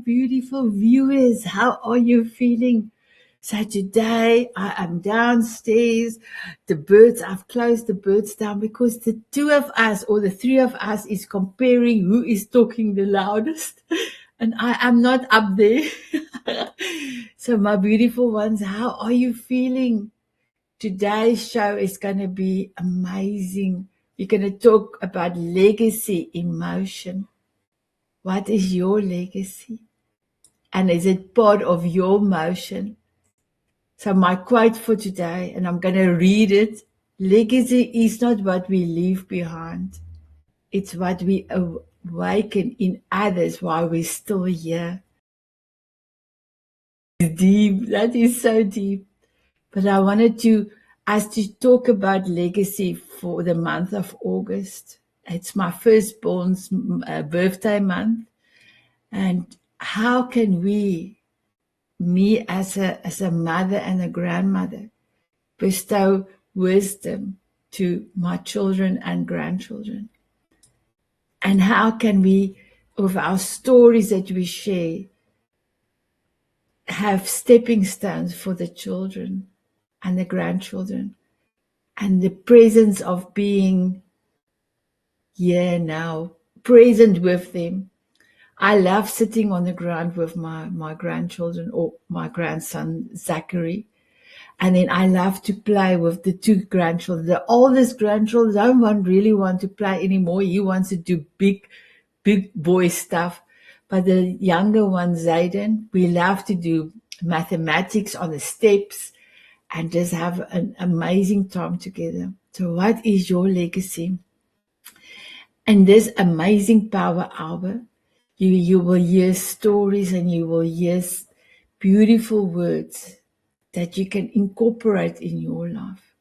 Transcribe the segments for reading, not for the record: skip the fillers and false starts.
beautiful viewers. How are you feeling? So today I am downstairs. I've closed the birds down because the two of us or the three of us is comparing who is talking the loudest. And I am not up there. So my beautiful ones, how are you feeling? Today's show is going to be amazing. We're going to talk about legacy in motion. What is your legacy? And is it part of your motion? So my quote for today, and I'm going to read it. Legacy is not what we leave behind. It's what we awaken in others while we're still here. Deep. That is so deep. But I wanted us to talk about legacy for the month of August. It's my firstborn's birthday month. And how can me as a mother and a grandmother, bestow wisdom to my children and grandchildren? And how can we, with our stories that we share, have stepping stones for the children and the grandchildren, and the presence of being here now, present with them. I love sitting on the ground with my grandchildren or my grandson, Csakvary. And then I love to play with the two grandchildren. The oldest grandchildren don't really want to play anymore. He wants to do big boy stuff. But the younger one, Zayden, we love to do mathematics on the steps and just have an amazing time together. So what is your legacy? And this amazing power hour, you will hear stories and you will hear beautiful words that you can incorporate in your life.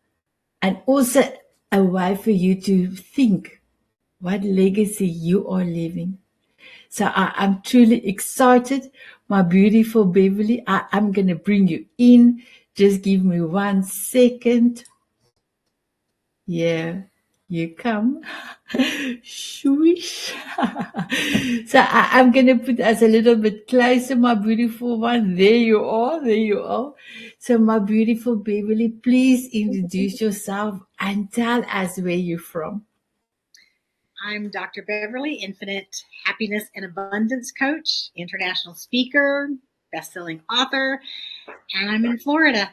And also a way for you to think what legacy you are leaving. So I'm truly excited. My beautiful Beverly, I'm going to bring you in. Just give me 1 second. Yeah, you come. Swish. So I'm going to put us a little bit closer, my beautiful one. There you are. There you are. So my beautiful Beverly, please introduce yourself and tell us where you're from. I'm Dr. Beverly, Infinite Happiness and Abundance Coach, international speaker, best-selling author, and I'm in Florida.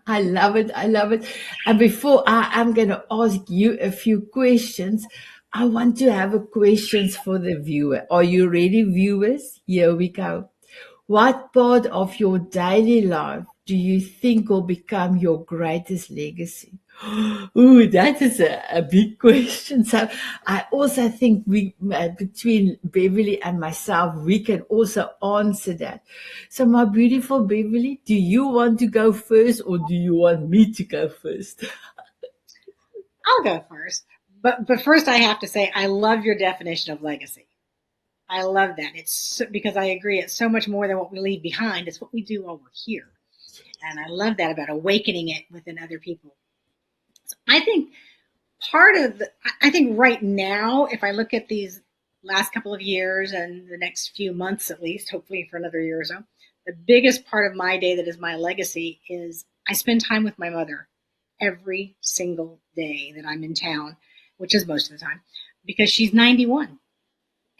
I love it. I love it. And before I'm going to ask you a few questions, I want to have a questions for the viewer. Are you ready, viewers? Here we go. What part of your daily life do you think will become your greatest legacy? Ooh, that is a big question. So I also think between Beverly and myself, we can also answer that. So my beautiful Beverly, do you want to go first or do you want me to go first? I'll go first. But first I have to say, I love your definition of legacy. I love that. It's because I agree. It's so much more than what we leave behind. It's what we do while we're here. And I love that about awakening it within other people. So I think I think right now, if I look at these last couple of years and the next few months, at least, hopefully for another year or so, the biggest part of my day that is my legacy is I spend time with my mother every single day that I'm in town, which is most of the time, because she's 91.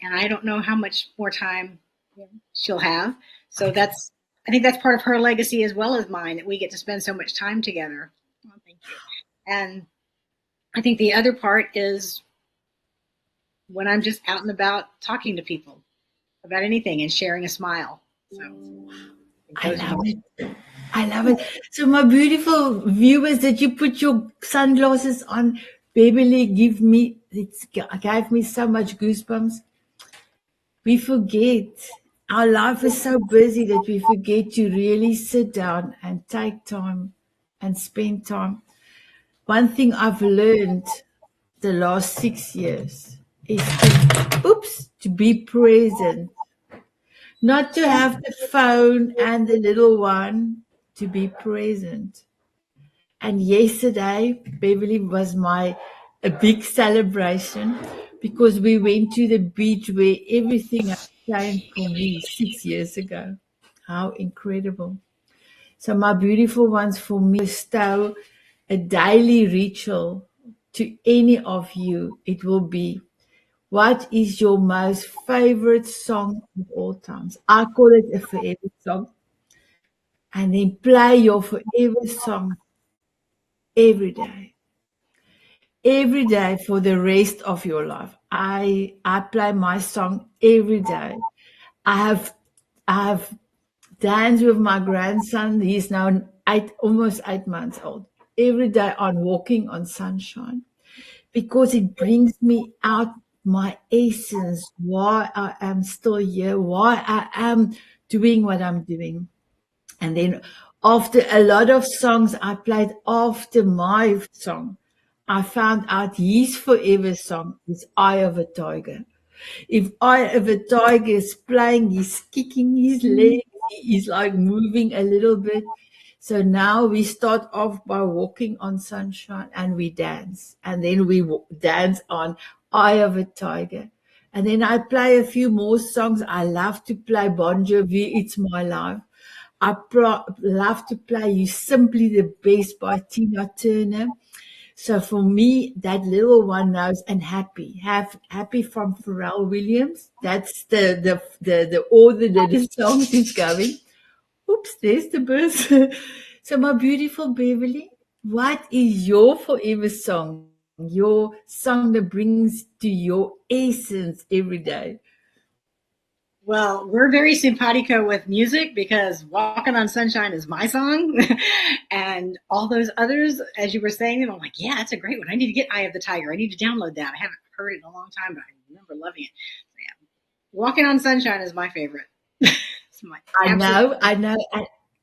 And I don't know how much more time she'll have. So I think that's part of her legacy as well as mine, that we get to spend so much time together. Oh, thank you. And I think the other part is when I'm just out and about talking to people about anything and sharing a smile. So I love it. I love it. So my beautiful viewers, did you put your sunglasses on? Beverly gave me so much goosebumps. We forget. Our life is so busy that we forget to really sit down and take time and spend time. One thing I've learned the last 6 years is to be present. Not to have the phone and the little one, to be present. And yesterday, Beverly, was a big celebration because we went to the beach where everything came for me 6 years ago. How incredible. So my beautiful ones, for me, bestow a daily ritual to any of you. It will be, what is your most favorite song of all times? I call it a forever song. And then play your forever song every day. Every day for the rest of your life. I play my song every day. I have danced with my grandson. He's now almost 8 months old. Every day on Walking on Sunshine, because it brings me out my essence, why I am still here, why I am doing what I'm doing. And then after a lot of songs I played after my song, I found out his forever song is Eye of a Tiger. If Eye of a Tiger is playing, he's kicking his legs, he's like moving a little bit. So now we start off by Walking on Sunshine and we dance. And then we dance on Eye of a Tiger. And then I play a few more songs. I love to play Bon Jovi, It's My Life. I love to play You Simply the Best by Tina Turner. So for me, that little one knows, and happy from Pharrell Williams. That's the order that the songs is going. Oops, there's the bus. So my beautiful Beverly, what is your forever song? Your song that brings to your essence every day? Well, we're very simpatico with music because Walking on Sunshine is my song. And all those others, as you were saying them, I'm like, yeah, that's a great one. I need to get Eye of the Tiger. I need to download that. I haven't heard it in a long time, but I remember loving it. So, yeah. Walking on Sunshine is my favorite. It's my I know.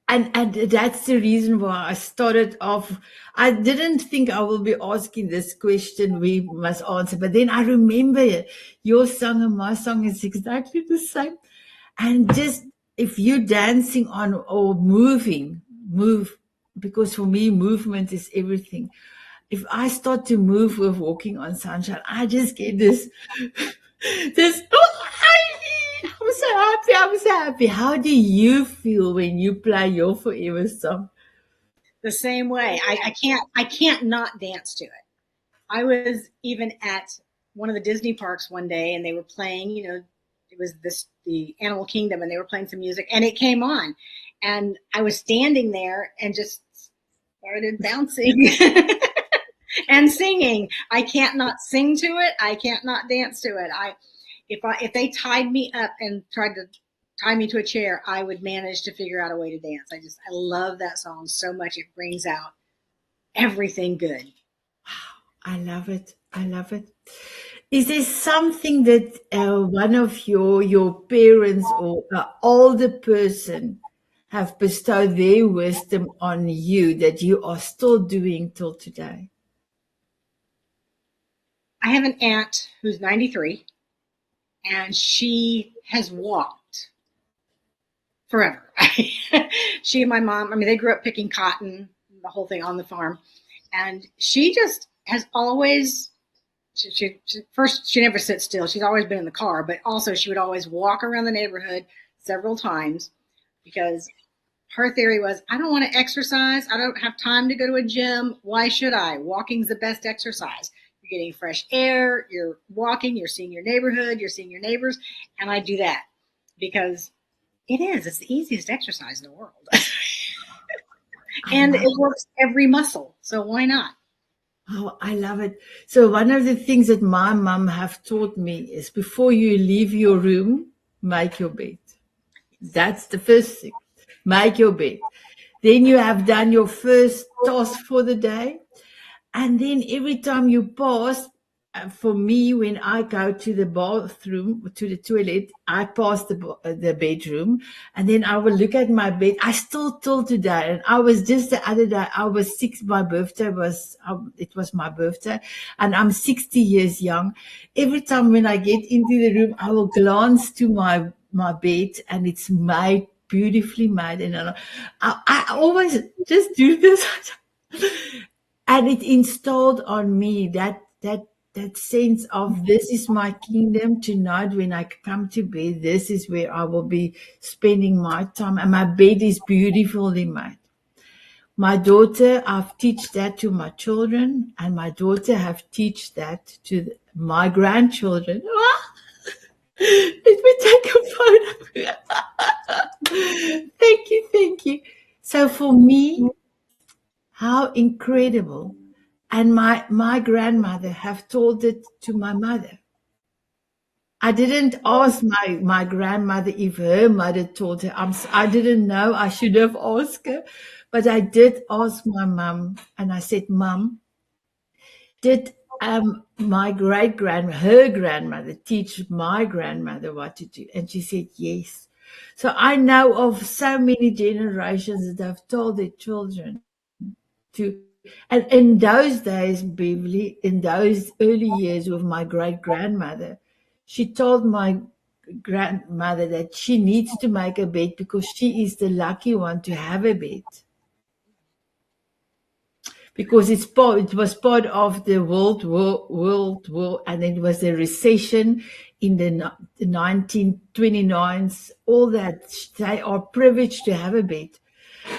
And that's the reason why I started off. I didn't think I will be asking this question we must answer, but then I remember your song and my song is exactly the same. And just if you're dancing on or move, because for me, movement is everything. If I start to move with Walking on Sunshine, I just get this, I'm so happy. I'm so happy. How do you feel when you play your forever song? the same way. I can't not dance to it. I was even at one of the Disney parks one day and they were playing, it was the Animal Kingdom and they were playing some music and it came on and I was standing there and just started bouncing and singing. I can't not sing to it. I can't not dance to it. If they tied me up and tried to tie me to a chair, I would manage to figure out a way to dance. I love that song so much. It brings out everything good. I love it. I love it. Is there something that one of your parents or an older person have bestowed their wisdom on you that you are still doing till today? I have an aunt who's 93 and she has walked forever. She and my mom, they grew up picking cotton, the whole thing on the farm. And she just has always, she never sits still. She's always been in the car, but also she would always walk around the neighborhood several times because her theory was, I don't want to exercise. I don't have time to go to a gym. Why should I? Walking's the best exercise. You're getting fresh air. You're walking. You're seeing your neighborhood. You're seeing your neighbors. And I do that because it's the easiest exercise in the world. And it works every muscle. So why not? Oh, I love it. So one of the things that my mom have taught me is before you leave your room, make your bed. That's the first thing. Make your bed. Then you have done your first task for the day. And then every time you pass, for me, when I go to the bathroom, to the toilet, I pass the bedroom, and then I will look at my bed. I still till today, and I was just the other day, I was 6. My birthday it was my birthday, and I'm 60 years young. Every time when I get into the room, I will glance to my bed, and it's made beautifully made, and I always just do this. And it installed on me that that sense of this is my kingdom tonight. When I come to bed, this is where I will be spending my time, and my bed is beautifully made. My daughter, I've teach that to my children, and my daughter have teach that to my grandchildren. Let me take a photo. Thank you. So for me, how incredible. And my grandmother have told it to my mother. I didn't ask my grandmother if her mother taught her. I didn't know. I should have asked her. But I did ask my mum, and I said, Mum, did my her grandmother teach my grandmother what to do? And she said, yes. So I know of so many generations that have told their children to, and in those days, Beverly, in those early years with my great grandmother, she told my grandmother that she needs to make a bed because she is the lucky one to have a bed. Because it was part of the World War, and it was a recession in the 1929s. All that, they are privileged to have a bed.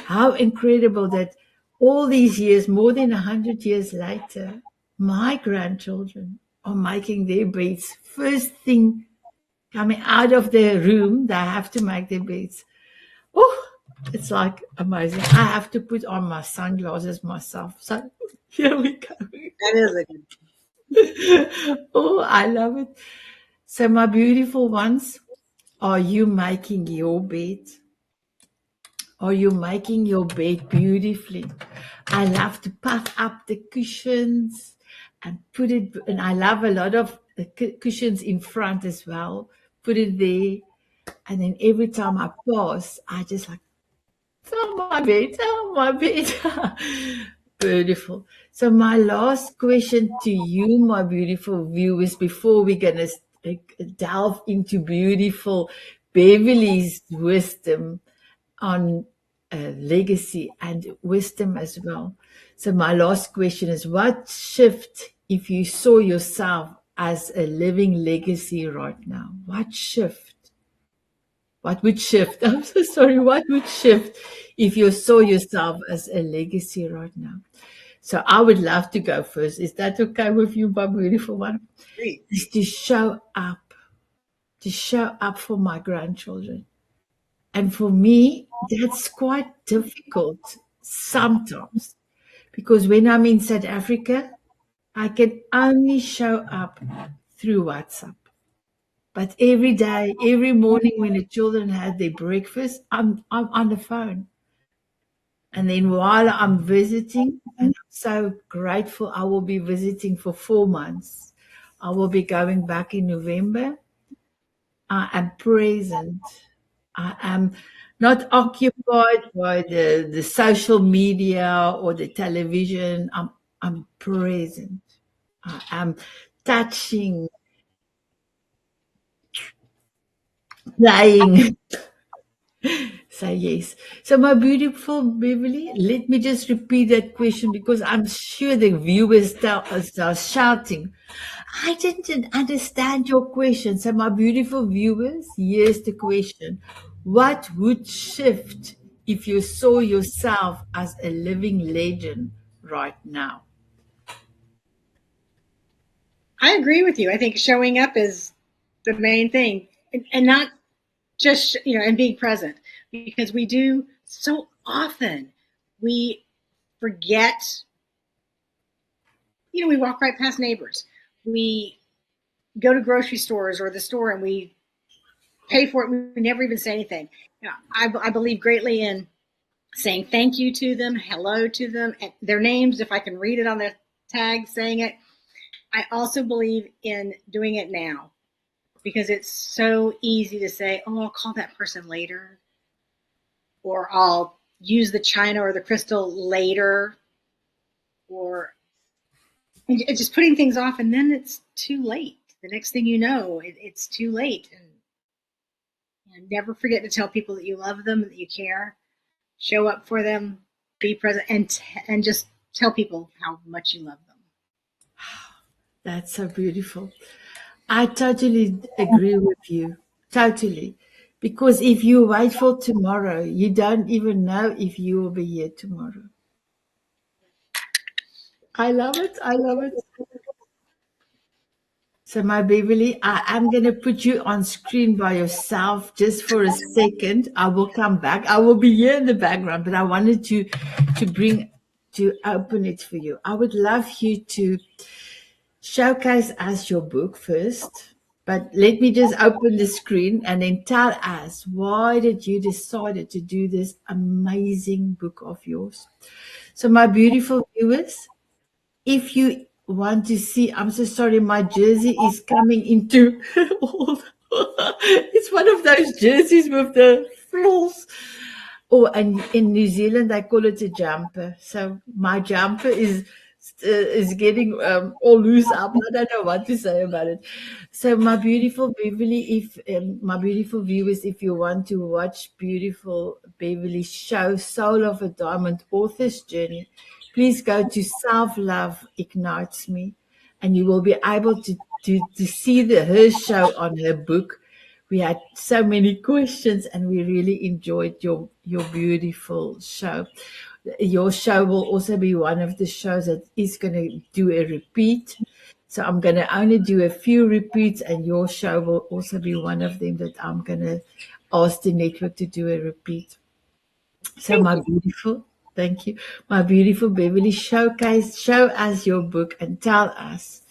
How incredible that all these years, more than 100 years later, my grandchildren are making their beds. First thing coming out of their room, they have to make their beds. Oh, it's like amazing. I have to put on my sunglasses myself. So here we go. That is a good. Oh, I love it. So my beautiful ones, are you making your bed? Are you making your bed beautifully? I love to puff up the cushions and put it, and I love a lot of the cushions in front as well. Put it there, and then every time I pass, I just like, oh my bed. Beautiful. So my last question to you, my beautiful viewers, before we're going to delve into beautiful Beverly's wisdom on legacy and wisdom as well. So my last question is, what shift, if you saw yourself as a living legacy right now, what shift? What would shift? I'm so sorry. What would shift if you saw yourself as a legacy right now? So I would love to go first. Is that okay with you, my beautiful one? Great. Is to show up for my grandchildren. And for me, that's quite difficult sometimes, because when I'm in South Africa, I can only show up through WhatsApp. But every day, every morning when the children had their breakfast, I'm on the phone. And then while I'm visiting, and I'm so grateful, I will be visiting for 4 months. I will be going back in November. I am present. I am not occupied by the social media or the television. I'm present. I am touching, playing. So yes. So my beautiful Beverly, let me just repeat that question, because I'm sure the viewers are shouting, I didn't understand your question. So my beautiful viewers, here's the question. What would shift if you saw yourself as a living legend right now? I agree with you. I think showing up is the main thing, and not just, and being present, because we do so often, we forget. We walk right past neighbors. We go to grocery stores or the store, and we pay for it. We never even say anything. I believe greatly in saying thank you to them, hello to them, and their names, if I can read it on the tag, saying it. I also believe in doing it now, because it's so easy to say, oh, I'll call that person later, or I'll use the china or the crystal later, or just putting things off, and then it's too late. The next thing you know, it's too late. And never forget to tell people that you love them, that you care, show up for them, be present, and just tell people how much you love them. That's so beautiful. I totally agree with you. Totally. Because if you wait for tomorrow, you don't even know if you will be here tomorrow. I love it. I love it. So, my Beverly, I am going to put you on screen by yourself just for a second. I will come back. I will be here in the background, but I wanted to open it for you. I would love you to showcase us your book first, but let me just open the screen and then tell us, why did you decided to do this amazing book of yours? So, my beautiful viewers, if you want to see, I'm so sorry, my jersey is coming into all. It's one of those jerseys with the flaws. Oh, and in New Zealand they call it a jumper. So my jumper is getting all loose up. I don't know what to say about it. So my beautiful Beverly, if my beautiful viewers, if you want to watch beautiful Beverly's show, Soul of a Diamond Author's Journey, please go to Self Love Ignites Me, and you will be able to see her show on her book. We had so many questions, and we really enjoyed your beautiful show. Your show will also be one of the shows that is going to do a repeat. So I'm going to only do a few repeats, and your show will also be one of them that I'm going to ask the network to do a repeat. So Thank my you. beautiful, thank you, my beautiful Beverly, show us your book and tell us,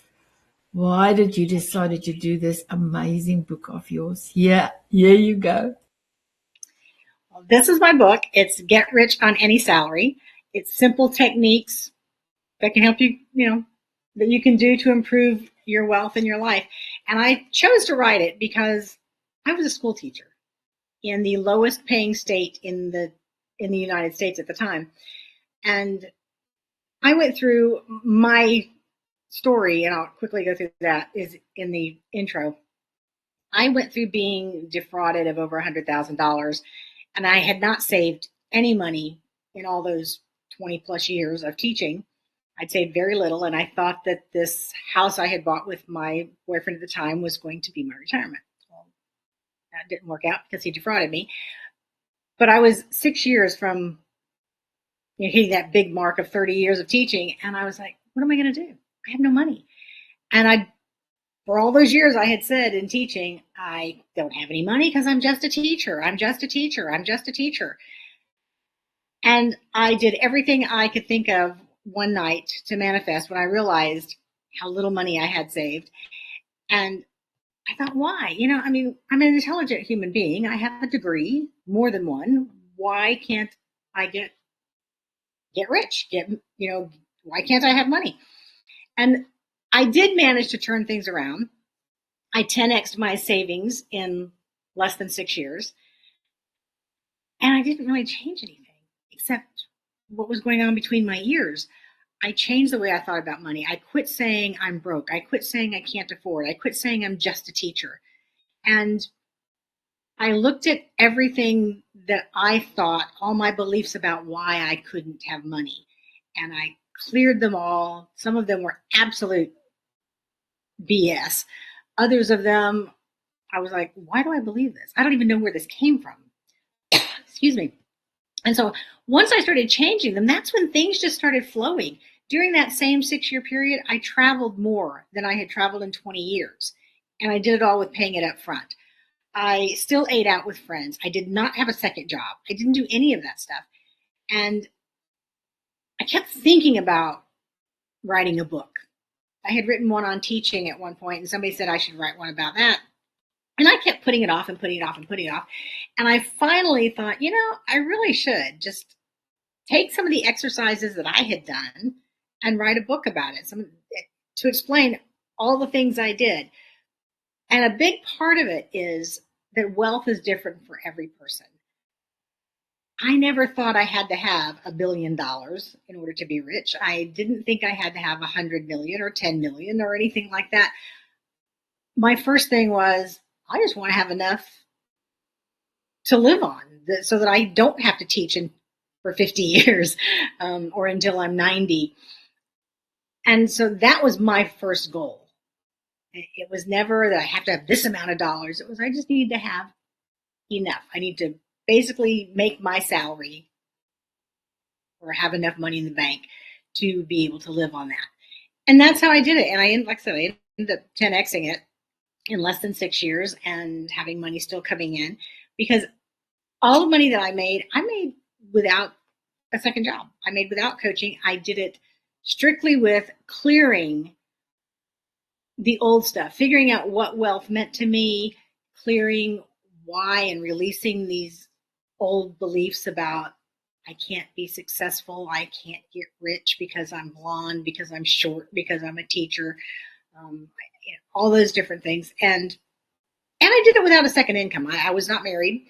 why did you decide to do this amazing book of yours? Yeah, here you go. Well, this is my book. It's Get Rich on Any Salary. It's simple techniques that can help you, that you can do to improve your wealth in your life. And I chose to write it because I was a school teacher in the lowest paying state in the United States at the time. And I went through my story, and I'll quickly go through that, is in the intro. I went through being defrauded of over $100,000, and I had not saved any money in all those 20 plus years of teaching. I'd saved very little, and I thought that this house I had bought with my boyfriend at the time was going to be my retirement. Well, that didn't work out because he defrauded me. But I was 6 years from hitting that big mark of 30 years of teaching, and I was like, what am I going to do? I have no money. And for all those years I had said in teaching, I don't have any money because I'm just a teacher. I'm just a teacher. I'm just a teacher. And I did everything I could think of one night to manifest when I realized how little money I had saved. And I thought, why? I'm an intelligent human being. I have a degree, more than one. Why can't I get rich? Why can't I have money? And I did manage to turn things around. I 10x'd my savings in less than 6 years. And I didn't really change anything except what was going on between my ears. I changed the way I thought about money. I quit saying I'm broke. I quit saying I can't afford. I quit saying I'm just a teacher. And I looked at everything that I thought, all my beliefs about why I couldn't have money. And I cleared them all. Some of them were absolute BS. Others of them, I was like, why do I believe this? I don't even know where this came from. Excuse me. And so once I started changing them, that's when things just started flowing. During that same 6-year period, I traveled more than I had traveled in 20 years. And I did it all with paying it up front. I still ate out with friends. I did not have a second job. I didn't do any of that stuff. And I kept thinking about writing a book. I had written one on teaching at one point, and somebody said I should write one about that. And I kept putting it off and putting it off and putting it off. And I finally thought, I really should just take some of the exercises that I had done and write a book about it, to explain all the things I did. And a big part of it is that wealth is different for every person. I never thought I had to have $1 billion in order to be rich. I didn't think I had to have 100 million or 10 million or anything like that. My first thing was, I just want to have enough to live on so that I don't have to teach for 50 years or until I'm 90. And so that was my first goal. It was never that I have to have this amount of dollars. It was, I just need to have enough. I need to basically make my salary or have enough money in the bank to be able to live on that. And that's how I did it. And like I said, I ended up 10Xing it in less than 6 years and having money still coming in, because all the money that I made without a second job. I made without coaching. I did it strictly with clearing the old stuff, figuring out what wealth meant to me, clearing why, and releasing these old beliefs about I can't be successful, I can't get rich because I'm blonde, because I'm short, because I'm a teacher, all those different things. And I did it without a second income. I was not married,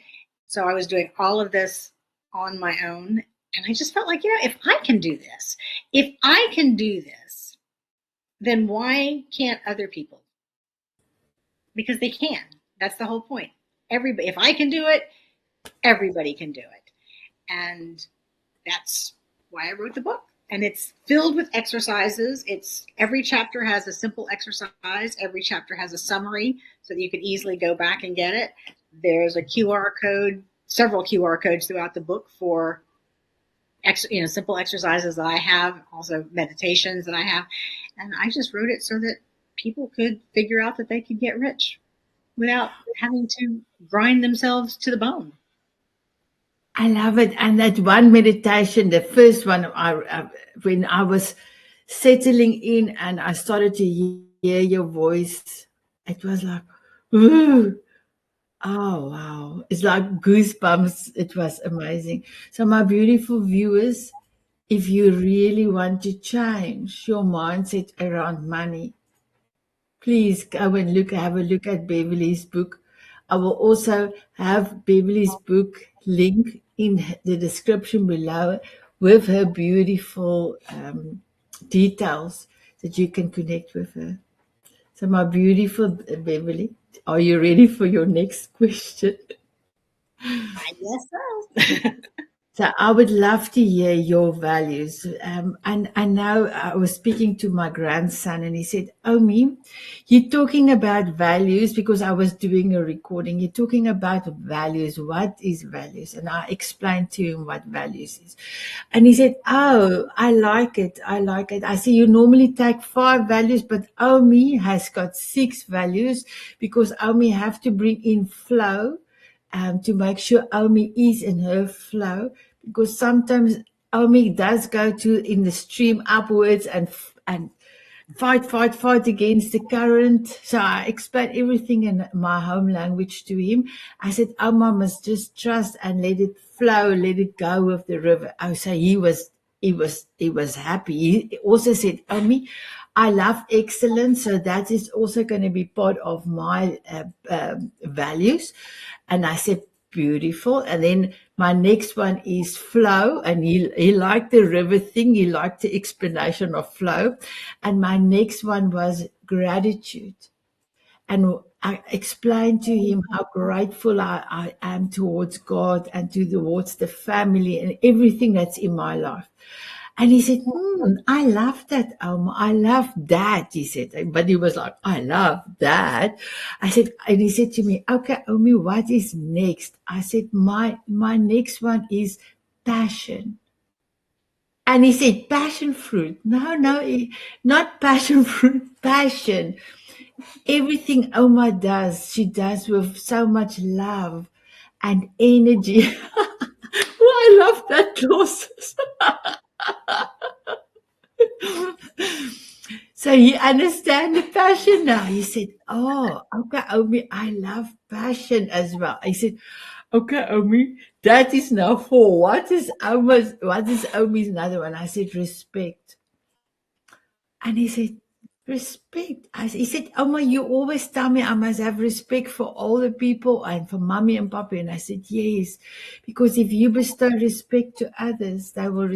so I was doing all of this on my own. And I just felt like, if I can do this, then why can't other people? Because they can. That's the whole point. Everybody, if I can do it, everybody can do it. And that's why I wrote the book. And it's filled with exercises. Every chapter has a simple exercise. Every chapter has a summary so that you can easily go back and get it. There's a QR code, several QR codes throughout the book for simple exercises that I have, also meditations that I have. And I just wrote it so that people could figure out that they could get rich without having to grind themselves to the bone. I love it. And that one meditation, the first one, when I was settling in and I started to hear your voice, it was like, ooh, oh, wow. It's like goosebumps. It was amazing. So my beautiful viewers, if you really want to change your mindset around money, please go and have a look at Beverly's book. I will also have Beverly's book link in the description below with her beautiful details that you can connect with her. So my beautiful Beverly, are you ready for your next question? I guess so. So I would love to hear your values. And I know I was speaking to my grandson and he said, Omi, you're talking about values, because I was doing a recording. You're talking about values. What is values? And I explained to him what values is. And he said, oh, I like it. I say, you normally take 5 values, but Omi has got 6 values, because Omi have to bring in flow. To make sure Omi is in her flow, because sometimes Omi does go in the stream upwards and fight against the current. So I explained everything in my home language to him. I said, Oma must just trust and let it flow, let it go with the river. Oh, so he was happy. He also said, Omi, I love excellence, so that is also going to be part of my values. And I said, beautiful. And then my next one is flow. And he liked the river thing. He liked the explanation of flow. And my next one was gratitude. And I explained to him how grateful I am towards God and towards the family and everything that's in my life. And he said, I love that, Alma. I love that, he said. But he was like, I love that. I said, and he said to me, okay, Omi, what is next? I said, my next one is passion. And he said, passion fruit. No, not passion fruit, passion. Everything Oma does, she does with so much love and energy. Oh, I love that, Clausus. So he understand the passion now. He said, oh, okay, Omi, I love passion as well. I said, okay, Omi, that is now 4. What is Omi's another one? I said, respect. And he said, respect. He said, Oma, you always tell me I must have respect for all the people and for mommy and papi. And I said, yes, because if you bestow respect to others, they will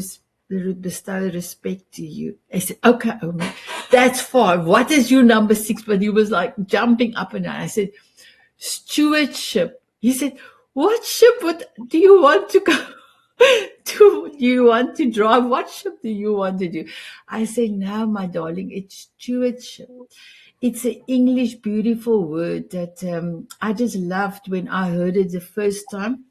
bestow respect to you. I said, okay, Omi, that's 5. What is your number 6? But he was like jumping up and down. I said, stewardship. He said, what ship do you want to go? Do you want to drive? What ship do you want to do? I say, no, my darling, it's stewardship. It's an English beautiful word that I just loved when I heard it the first time.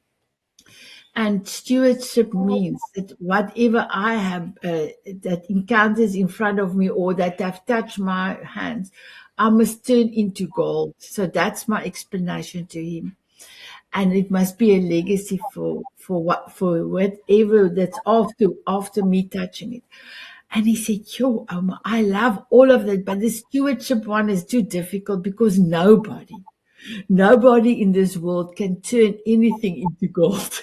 And stewardship means that whatever I have that encounters in front of me or that have touched my hands, I must turn into gold. So that's my explanation to him. And it must be a legacy for whatever that's after me touching it. And he said, "Yo, I love all of that, but the stewardship one is too difficult because nobody in this world can turn anything into gold."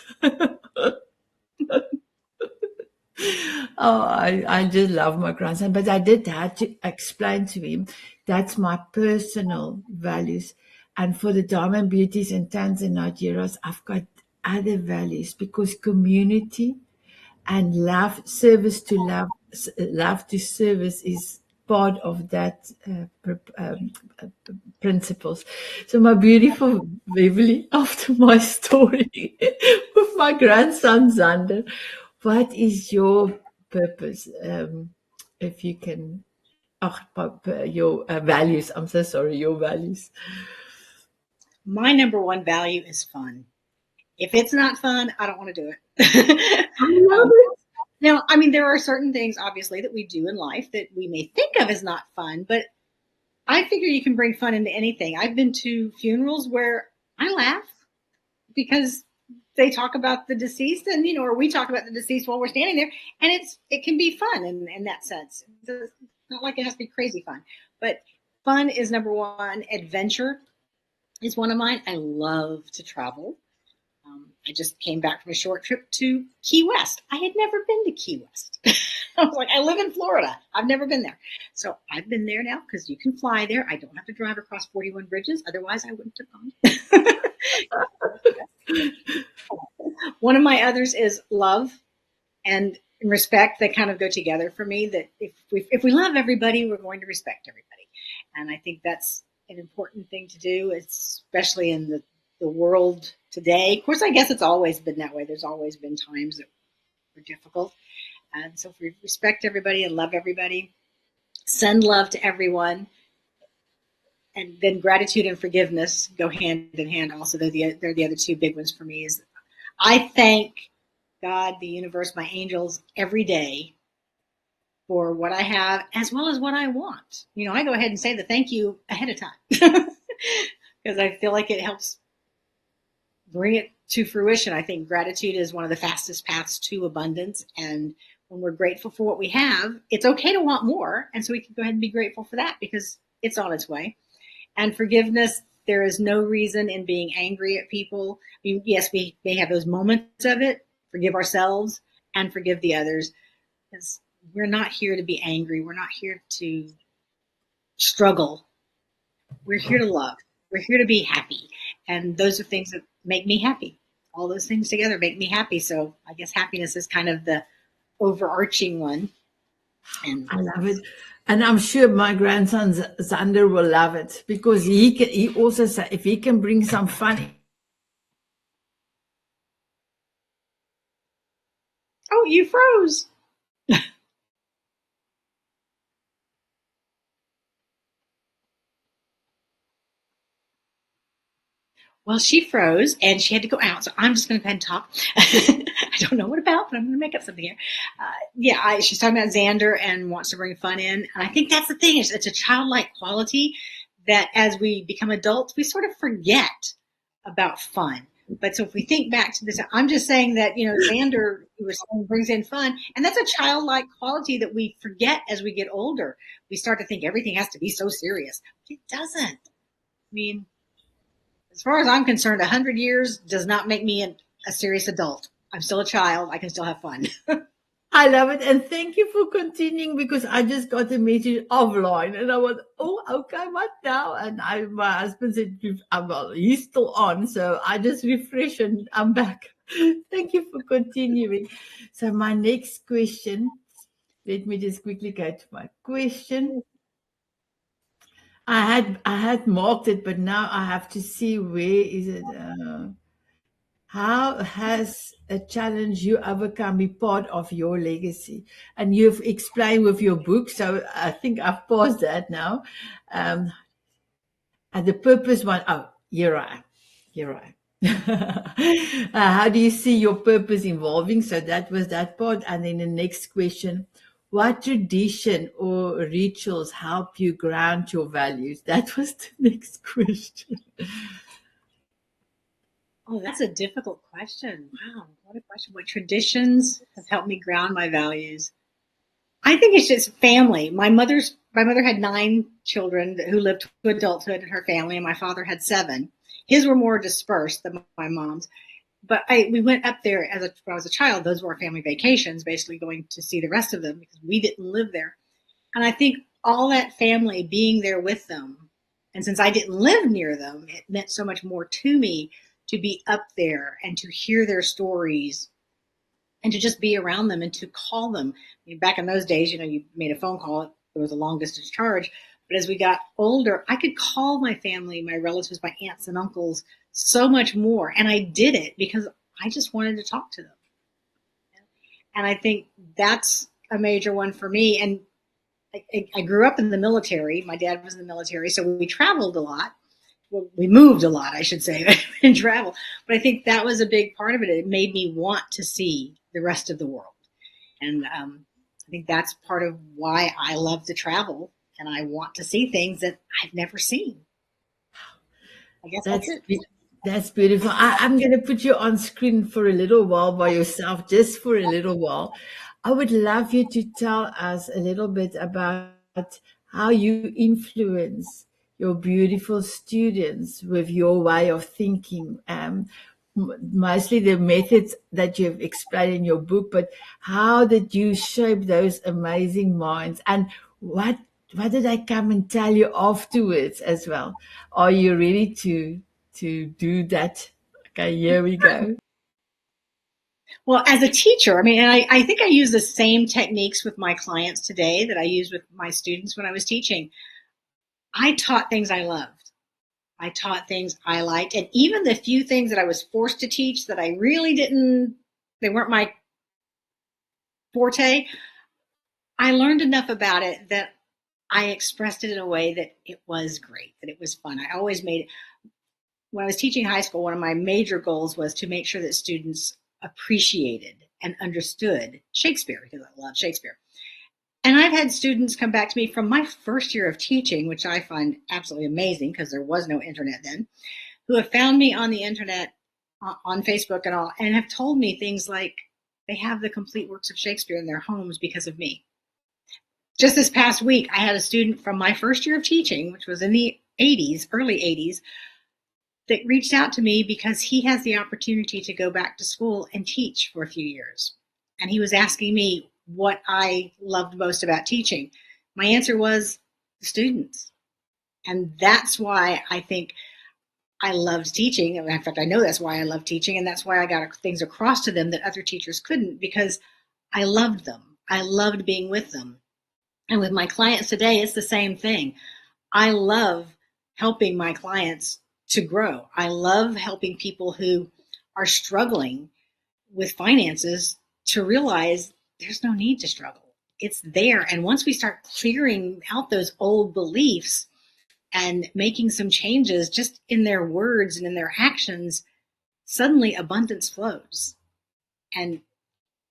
Oh, I just love my grandson, but I did have to explain to him that's my personal values. And for the Diamond Beauties and Tanzanians, I've got other values because community and love, love to service is part of that principles. So my beautiful Beverly, after my story with my grandson Zander, what is your purpose? If you can, your values. I'm so sorry, your values. My number one value is fun. If it's not fun, I don't want to do it. I love it. Now, I mean, there are certain things, obviously, that we do in life that we may think of as not fun, but I figure you can bring fun into anything. I've been to funerals where I laugh because they talk about the deceased, and or we talk about the deceased while we're standing there, and it can be fun in that sense. It's not like it has to be crazy fun, but fun is number one. Adventure is one of mine. I love to travel. I just came back from a short trip to Key West. I had never been to Key West. I was like, I live in Florida. I've never been there. So I've been there now because you can fly there. I don't have to drive across 41 bridges. Otherwise, I wouldn't have gone. One of my others is love and respect. They kind of go together for me, that if we love everybody, we're going to respect everybody. And I think that's an important thing to do, especially in the world today. Of course, I guess it's always been that way. There's always been times that were difficult. And so if we respect everybody and love everybody, send love to everyone, and then gratitude and forgiveness go hand in hand also. They're the other two big ones for me. Is I thank God, the universe, my angels every day for what I have as well as what I want. I go ahead and say the thank you ahead of time because I feel like it helps bring it to fruition. I think gratitude is one of the fastest paths to abundance. And when we're grateful for what we have, it's okay to want more. And so we can go ahead and be grateful for that because it's on its way. And forgiveness, there is no reason in being angry at people. I mean, yes, we may have those moments of it. Forgive ourselves and forgive the others. Because we're not here to be angry. We're not here to struggle. We're here to love. We're here to be happy. And those are things that make me happy. All those things together make me happy. So I guess happiness is kind of the overarching one. And I love it. And I'm sure my grandson Zander will love it because he also said if he can bring some fun. Oh, you froze. Well, she froze and she had to go out, so I'm just going to go ahead and talk. I don't know what about, but I'm going to make up something here. She's talking about Xander and wants to bring fun in. And I think that's the thing. It's a childlike quality that as we become adults, we sort of forget about fun. But so if we think back to this, I'm just saying that, Xander, you were saying, brings in fun. And that's a childlike quality that we forget as we get older. We start to think everything has to be so serious. It doesn't. I mean, as far as I'm concerned, 100 years does not make me a serious adult. I'm still a child. I can still have fun. I love it. And thank you for continuing because I just got a message offline and I was, oh, okay, what now? And my husband said, well, he's still on. So I just refresh and I'm back. Thank you for continuing. So my next question, let me just quickly go to my question. I had marked it, but now I have to see where is it. how has a challenge you overcome be part of your legacy? And you've explained with your book, so I think I've paused that now. Um, and the purpose one, oh, you're right. You're right. How do you see your purpose evolving? So that was that part. And then the next question, what tradition or rituals help you ground your values? That was the next question. Oh, that's a difficult question. Wow, what a question. What traditions have helped me ground my values? I think it's just family. My mother had 9 children who lived to adulthood in her family, and my father had 7. His were more dispersed than my mom's. But we went up there when I was a child. Those were our family vacations, basically going to see the rest of them because we didn't live there. And I think all that family being there with them, and since I didn't live near them, it meant so much more to me to be up there and to hear their stories and to just be around them and to call them. I mean, back in those days, you made a phone call, there was a long distance charge. But as we got older, I could call my family, my relatives, my aunts and uncles so much more. And I did it because I just wanted to talk to them. And I think that's a major one for me. And I grew up in the military. My dad was in the military, so we traveled a lot. Well, we moved a lot, I should say, and travel. But I think that was a big part of it. It made me want to see the rest of the world. And I think that's part of why I love to travel, and I want to see things that I've never seen. I guess that's it. That's beautiful. I'm going to put you on screen for a little while by yourself, just for a little while. I would love you to tell us a little bit about how you influence your beautiful students with your way of thinking. Mostly the methods that you've explained in your book, but how did you shape those amazing minds, and what did they come and tell you afterwards as well? Are you ready to do that? Okay, here we go. Well, as a teacher, I mean, and I think I use the same techniques with my clients today that I used with my students when I was teaching. I taught things I loved. I taught things I liked. And even the few things that I was forced to teach that I really they weren't my forte, I learned enough about it that I expressed it in a way that it was great, that it was fun. I always made it. When I was teaching high school, one of my major goals was to make sure that students appreciated and understood Shakespeare, because I love Shakespeare. And I've had students come back to me from my first year of teaching, which I find absolutely amazing because there was no internet then, who have found me on the internet, on Facebook and all, and have told me things like they have the complete works of Shakespeare in their homes because of me. Just this past week, I had a student from my first year of teaching, which was in the 80s, early 80s, that reached out to me because he has the opportunity to go back to school and teach for a few years. And he was asking me what I loved most about teaching. My answer was the students. And that's why I think I loved teaching. In fact, I know that's why I love teaching. And that's why I got things across to them that other teachers couldn't, because I loved them. I loved being with them. And with my clients today, it's the same thing. I love helping my clients to grow. I love helping people who are struggling with finances to realize there's no need to struggle. It's there. And once we start clearing out those old beliefs and making some changes just in their words and in their actions, suddenly abundance flows. And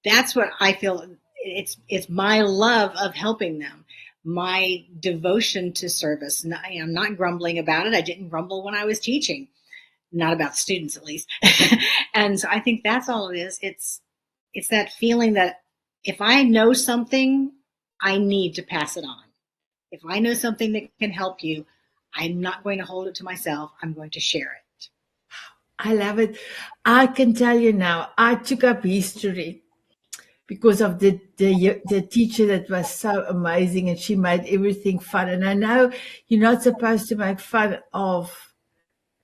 that's what I feel. It's my love of helping them, my devotion to service. I'm not grumbling about it. I didn't grumble when I was teaching, not about students at least. And so I think that's all it is. It's that feeling that if I know something, I need to pass it on. If I know something that can help you, I'm not going to hold it to myself. I'm going to share it. I love it. I can tell you now, I took up history because of the teacher that was so amazing, and she made everything fun. And I know you're not supposed to make fun of,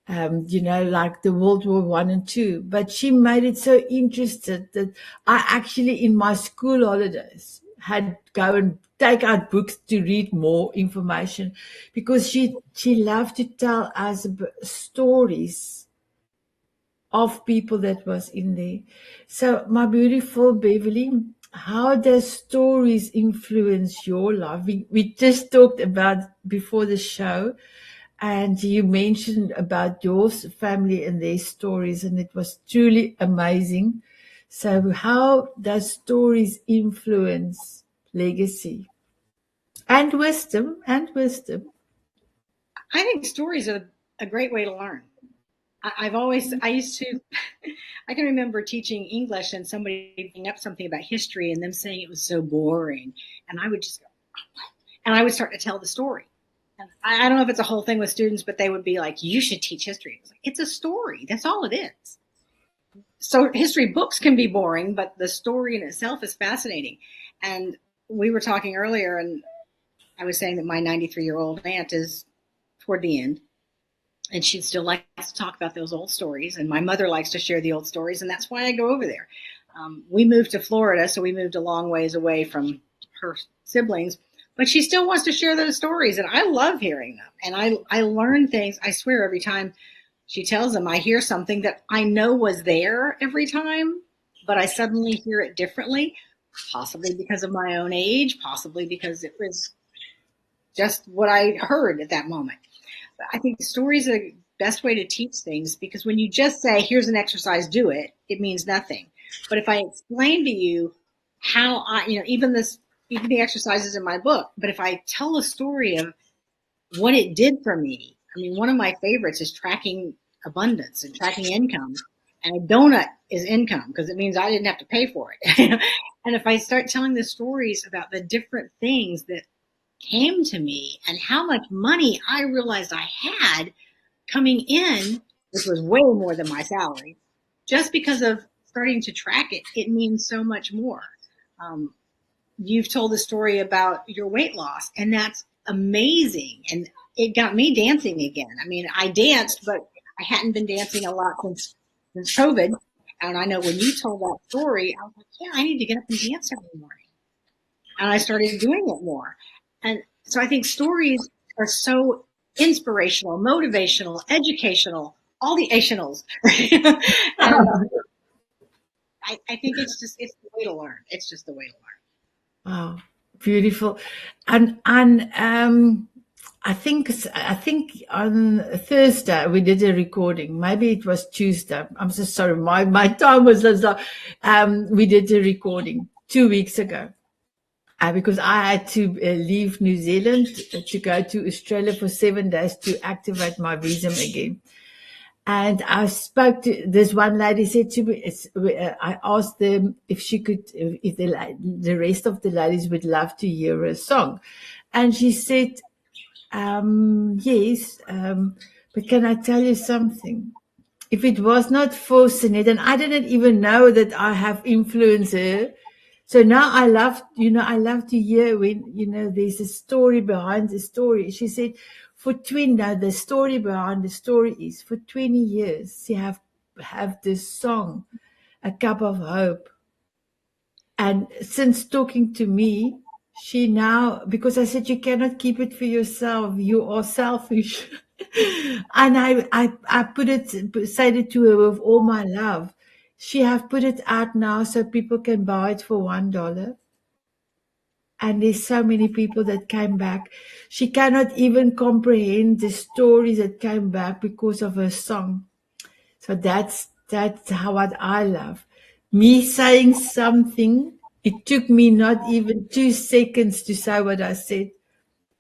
like the World War One and Two, but she made it so interesting that I actually, in my school holidays, had go and take out books to read more information, because she loved to tell us stories of people that was in there. So my beautiful Beverly, how does stories influence your life? We just talked about before the show, and you mentioned about your family and their stories, and it was truly amazing. So how does stories influence legacy and wisdom and wisdom? I think stories are a great way to learn. I used to, I can remember teaching English and somebody bringing up something about history and them saying it was so boring. And I would just go, and I would start to tell the story. And I don't know if it's a whole thing with students, but they would be like, you should teach history. It's a story. That's all it is. So history books can be boring, but the story in itself is fascinating. And we were talking earlier, and I was saying that my 93-year-old aunt is toward the end, and she still likes to talk about those old stories. And my mother likes to share the old stories, and that's why I go over there. We moved to Florida, so we moved a long ways away from her siblings, but she still wants to share those stories, and I love hearing them. And I learn things. I swear every time she tells them, I hear something that I know was there every time, but I suddenly hear it differently, possibly because of my own age, possibly because it was just what I heard at that moment. But I think stories are the best way to teach things, because when you just say, here's an exercise, do it, it means nothing. But if I explain to you how even the exercises in my book, but if I tell a story of what it did for me, I mean, one of my favorites is tracking abundance and tracking income. And a donut is income because it means I didn't have to pay for it. And if I start telling the stories about the different things that came to me and how much money I realized I had coming in, which was way more than my salary, just because of starting to track it, it means so much more. You've told the story about your weight loss, and that's amazing. And it got me dancing again. I mean, I danced, but I hadn't been dancing a lot since COVID. And I know when you told that story, I was like, yeah, I need to get up and dance every morning. And I started doing it more. And so I think stories are so inspirational, motivational, educational, all the ationals. And I think it's the way to learn. It's just the way to learn. Wow, beautiful. And I think on Thursday we did a recording. Maybe it was Tuesday. I'm so sorry. My time was we did a recording 2 weeks ago. Because I had to leave New Zealand to go to Australia for 7 days to activate my visa again. And I spoke to this one lady, said to me, I asked them if she could, if the rest of the ladies would love to hear a song. And she said, yes, but can I tell you something? If it was not for Sanet, and I didn't even know that I have influenced her. So now I love to hear when, there's a story behind the story. She said, the story behind the story is for 20 years, she have this song, A Cup of Hope. And since talking to me, she now, because I said, you cannot keep it for yourself. You are selfish. And I said it to her with all my love. She have put it out now so people can buy it for $1. And there's so many people that came back. She cannot even comprehend the stories that came back because of her song. So that's what I love. Me saying something, it took me not even 2 seconds to say what I said.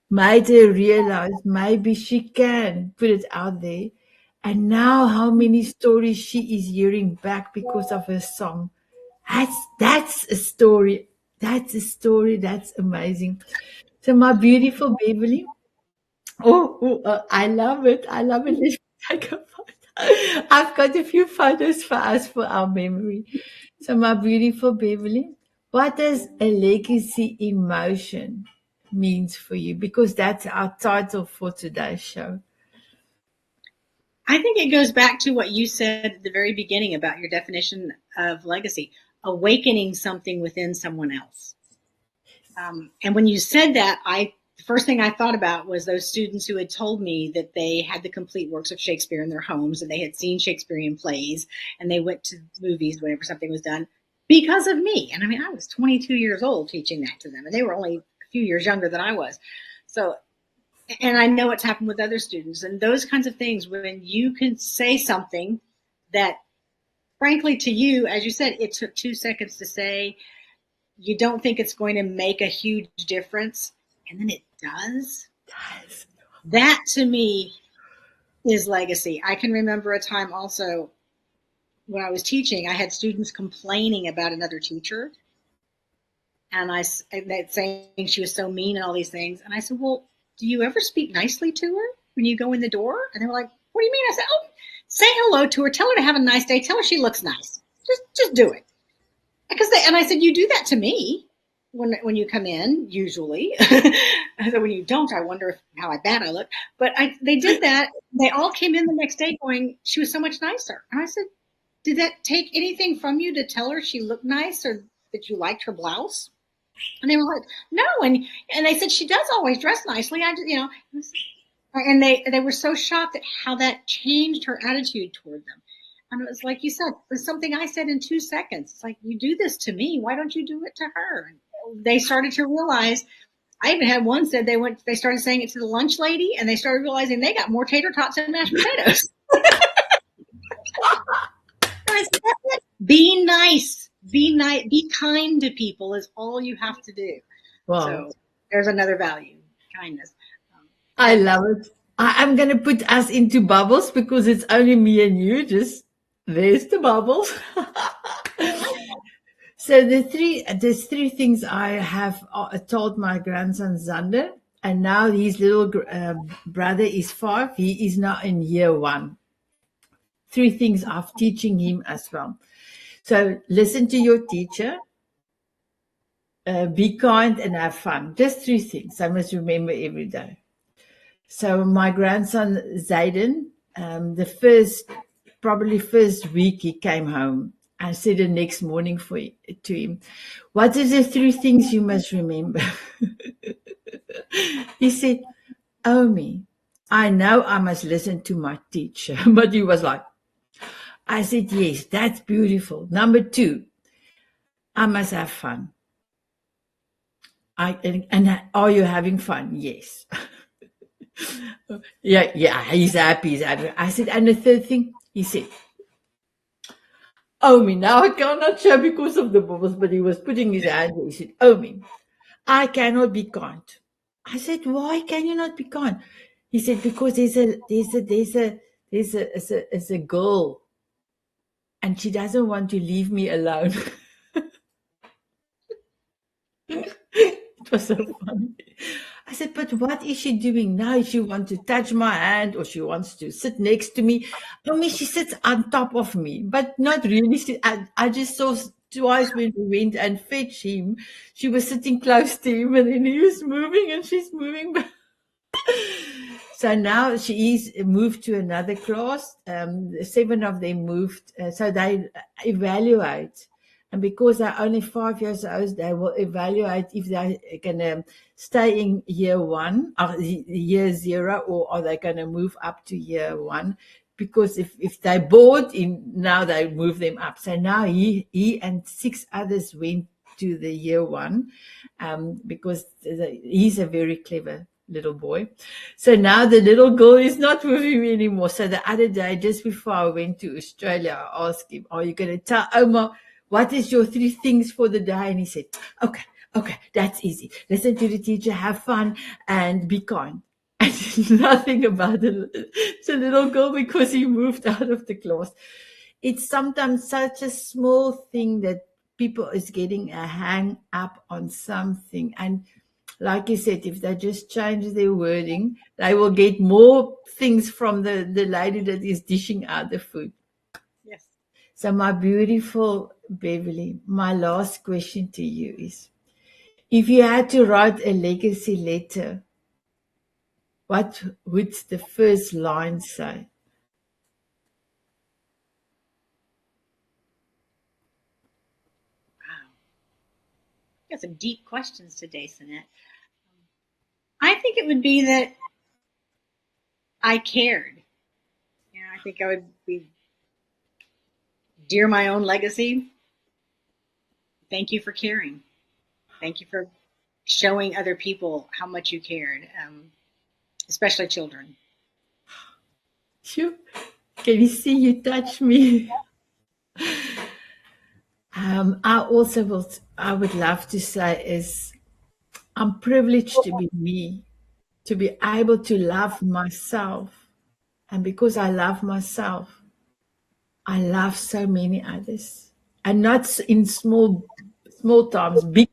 Made her realize maybe she can put it out there. And now how many stories she is hearing back because of her song. That's a story. That's a story. That's amazing. So my beautiful Beverly. I love it. I love it. Let's take a photo. I've got a few photos for us for our memory. So my beautiful Beverly, what does a legacy in motion means for you? Because that's our title for today's show. I think it goes back to what you said at the very beginning about your definition of legacy, awakening something within someone else. And when you said that, I the first thing I thought about was those students who had told me that they had the complete works of Shakespeare in their homes and they had seen Shakespearean plays and they went to movies whenever something was done because of me. And I mean, I was 22 years old teaching that to them, and they were only a few years younger than I was. So, and I know it's happened with other students and those kinds of things when you can say something that, frankly, to you, as you said, it took 2 seconds to say, you don't think it's going to make a huge difference, and then it does. That to me is legacy. I can remember a time also when I was teaching, I had students complaining about another teacher, and that saying she was so mean and all these things. And I said, well, do you ever speak nicely to her when you go in the door? And they were like, what do you mean? I said, oh, say hello to her. Tell her to have a nice day. Tell her she looks nice. Just do it. And I said, you do that to me when you come in, usually. I said, when you don't, I wonder how bad I look. But they did that. They all came in the next day going, she was so much nicer. And I said, did that take anything from you to tell her she looked nice or that you liked her blouse? And they were like, no. And they said, she does always dress nicely. And they were so shocked at how that changed her attitude toward them. And it was like you said, it was something I said in 2 seconds. It's like, you do this to me. Why don't you do it to her? And they started to realize. I even had one said they started saying it to the lunch lady, and they started realizing they got more tater tots and mashed potatoes. I said, be nice, be kind to people is all you have to do. Wow. So there's another value, kindness. I love it. I'm going to put us into bubbles because it's only me and you. Just there's the bubbles. So there's three things I have told my grandson Zander, and now his little brother is 5. He is now in year 1. 3 things I'm teaching him as well. So listen to your teacher, be kind and have fun. Just 3 things I must remember every day. So my grandson Zayden, probably first week he came home, I said the next morning to him, what is the 3 things you must remember? He said, Omi, I know I must listen to my teacher. But he was like, I said, yes, that's beautiful. Number 2, I must have fun. And are you having fun? Yes. Yeah, he's happy. I said, and the 3rd thing, he said, Omi, now I cannot show because of the bubbles, but he was putting his hand there. He said, Omi, I cannot be kind. I said, why can you not be kind? He said, because there's a girl and she doesn't want to leave me alone. It was so funny. I said, but what is she doing now? She wants to touch my hand or she wants to sit next to me. I mean, she sits on top of me, but not really. I just saw twice when we went and fetched him. She was sitting close to him and then he was moving and she's moving back. So now she is moved to another class. 7 of them moved. So they evaluate. And because they're only 5 years old, they will evaluate if they're going to stay in year 1 or year 0, or are they going to move up to year 1? Because if they bored now they move them up. So now he and 6 others went to the year 1, because he's a very clever little boy. So now the little girl is not with him anymore. So the other day, just before I went to Australia, I asked him, are you going to tell Oma what is your 3 things for the day? And he said, okay, that's easy. Listen to the teacher, have fun, and be kind. And nothing about the little girl because he moved out of the class. It's sometimes such a small thing that people is getting a hang up on something. And like you said, if they just change their wording, they will get more things from the lady that is dishing out the food. Yes. So my beautiful Beverly, my last question to you is, if you had to write a legacy letter, what would the first line say? Wow. Got some deep questions today, Sanet. I think it would be that I cared. I think I would be dear my own legacy. Thank you for caring. Thank you for showing other people how much you cared, especially children. Sure. Can you see you touch me? I would love to say is I'm privileged to be me, to be able to love myself. And because I love myself, I love so many others. And not in small times, big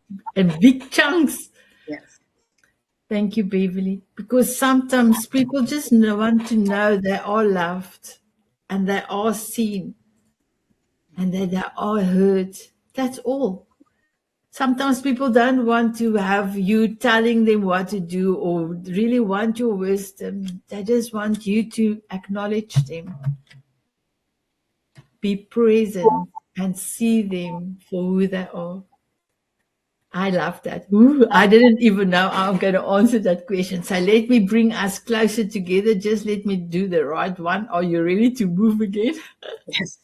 chunks. Yes. Thank you, Beverly. Because sometimes people just want to know they are loved and they are seen and that they are heard. That's all. Sometimes people don't want to have you telling them what to do or really want your wisdom. They just want you to acknowledge them, be present, and see them for who they are. I love that. Ooh, I didn't even know I'm going to answer that question. So let me bring us closer together. Just let me do the right one. Are you ready to move again? Yes.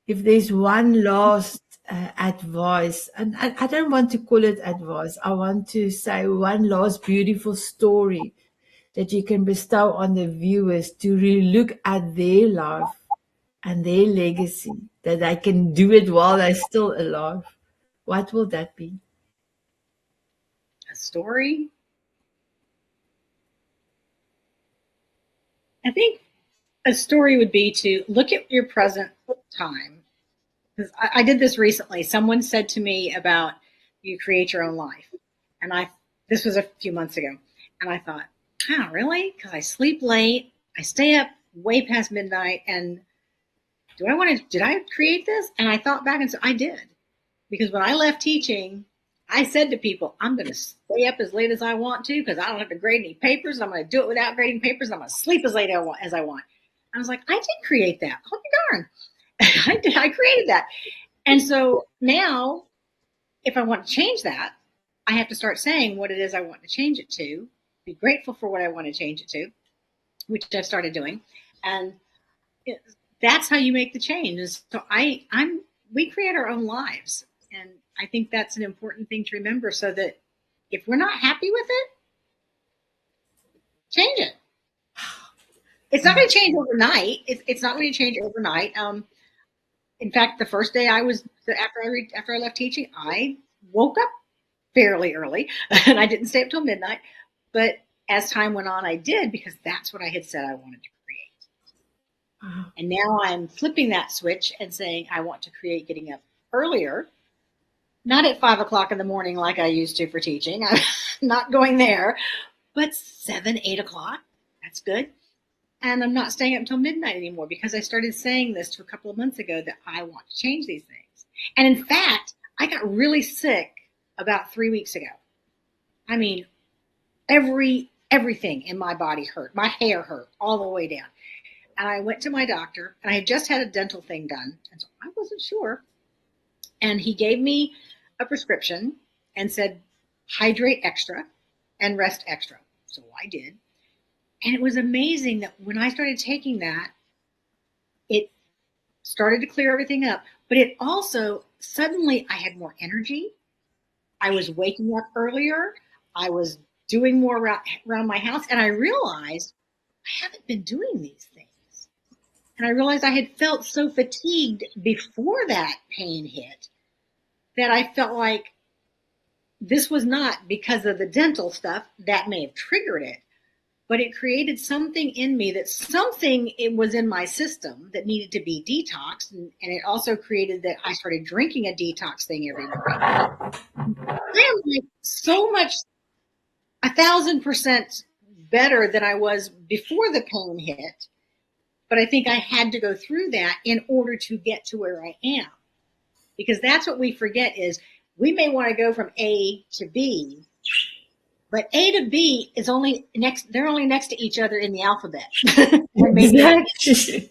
If there's one last advice, and I don't want to call it advice, I want to say one last beautiful story that you can bestow on the viewers to really look at their life and their legacy, that they can do it while they're still alive. What will that be? A story. I think a story would be to look at your present time. Because I did this recently. Someone said to me about you create your own life. And this was a few months ago. And I thought, oh, really? Because I sleep late. I stay up way past midnight. And did I create this? And I thought back and said, I did. Because when I left teaching, I said to people, I'm going to stay up as late as I want to because I don't have to grade any papers. I'm going to do it without grading papers. I'm going to sleep as late as I want. I was like, I did create that. Oh, darn. I created that. And so now, if I want to change that, I have to start saying what it is I want to change it to, be grateful for what I want to change it to, which I've started doing. And that's how you make the change. So we create our own lives. And I think that's an important thing to remember so that if we're not happy with it, change it. It's not going to change overnight. It's not going to change overnight. In fact, the first day after I left teaching, I woke up fairly early and I didn't stay up till midnight. But as time went on, I did because that's what I had said I wanted to create. And now I'm flipping that switch and saying I want to create getting up earlier. Not at 5 o'clock in the morning like I used to for teaching. I'm not going there, but 7, 8 o'clock. That's good. And I'm not staying up until midnight anymore because I started saying this a couple of months ago that I want to change these things. And in fact, I got really sick about 3 weeks ago. I mean, everything in my body hurt. My hair hurt all the way down. And I went to my doctor, and I had just had a dental thing done. And so I wasn't sure. And he gave me a prescription and said, hydrate extra and rest extra. So I did. And it was amazing that when I started taking that, it started to clear everything up. But it also, suddenly I had more energy. I was waking up earlier. I was doing more around my house. And I realized I haven't been doing these things. And I realized I had felt so fatigued before that pain hit that I felt like this was not because of the dental stuff that may have triggered it, but it created something in me it was in my system that needed to be detoxed. And it also created that I started drinking a detox thing every morning. I am like so much 1,000% better than I was before the pain hit. But I think I had to go through that in order to get to where I am. Because that's what we forget is we may want to go from A to B, but A to B is they're only next to each other in the alphabet. Exactly.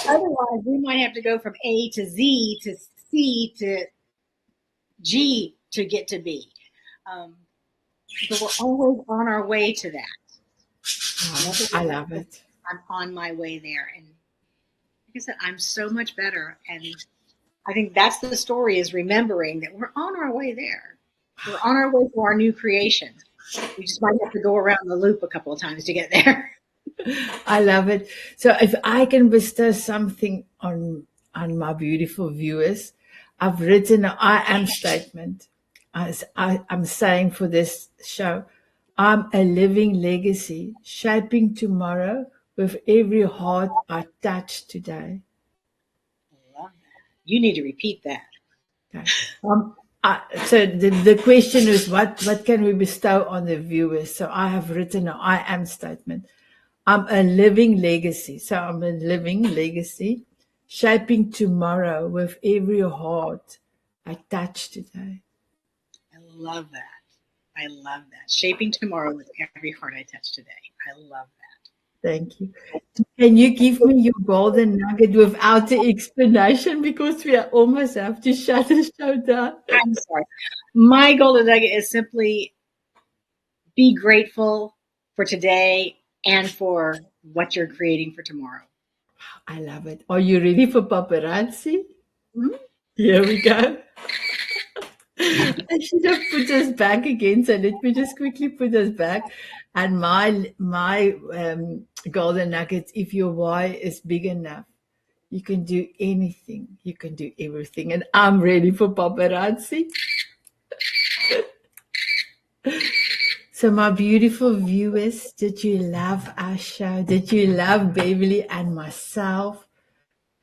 Otherwise, we might have to go from A to Z to C to G to get to B. but we're always on our way to that. Oh, I love it. I'm on my way there. And like I said, I'm so much better. And I think that's the story, is remembering that we're on our way there. We're on our way to our new creation. We just might have to go around the loop a couple of times to get there. I love it. So if I can bestow something on my beautiful viewers, I've written an I am statement. I'm saying for this show, I'm a living legacy, shaping tomorrow with every heart I touch today. I love that. You need to repeat that. Okay. So the question is, what can we bestow on the viewers? So I have written an I am statement. I'm a living legacy. So I'm a living legacy, shaping tomorrow with every heart I touch today. I love that. I love that. Shaping tomorrow with every heart I touch today. I love that. Thank you. Can you give me your golden nugget without the explanation, because we almost have to shut the show down? I'm sorry. My golden nugget is simply be grateful for today and for what you're creating for tomorrow. I love it. Are you ready for paparazzi? Mhm. Here we go. I should have put us back again, so let me just quickly put us back. And my golden nugget: if your why is big enough, you can do anything. You can do everything. And I'm ready for paparazzi. So my beautiful viewers, did you love our show? Did you love Beverly and myself?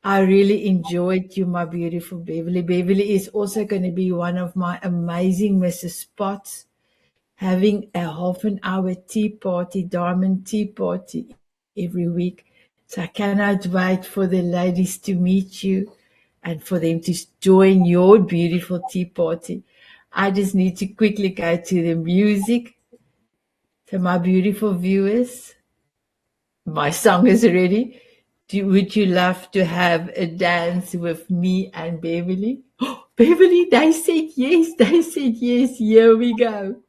I really enjoyed you, my beautiful Beverly. Beverly is also going to be one of my amazing Mrs. Spots, having a half an hour tea party, diamond tea party every week. So I cannot wait for the ladies to meet you and for them to join your beautiful tea party. I just need to quickly go to the music. So my beautiful viewers, my song is ready. Would you love to have a dance with me and Beverly? Oh, Beverly, they said yes. They said yes. Here we go.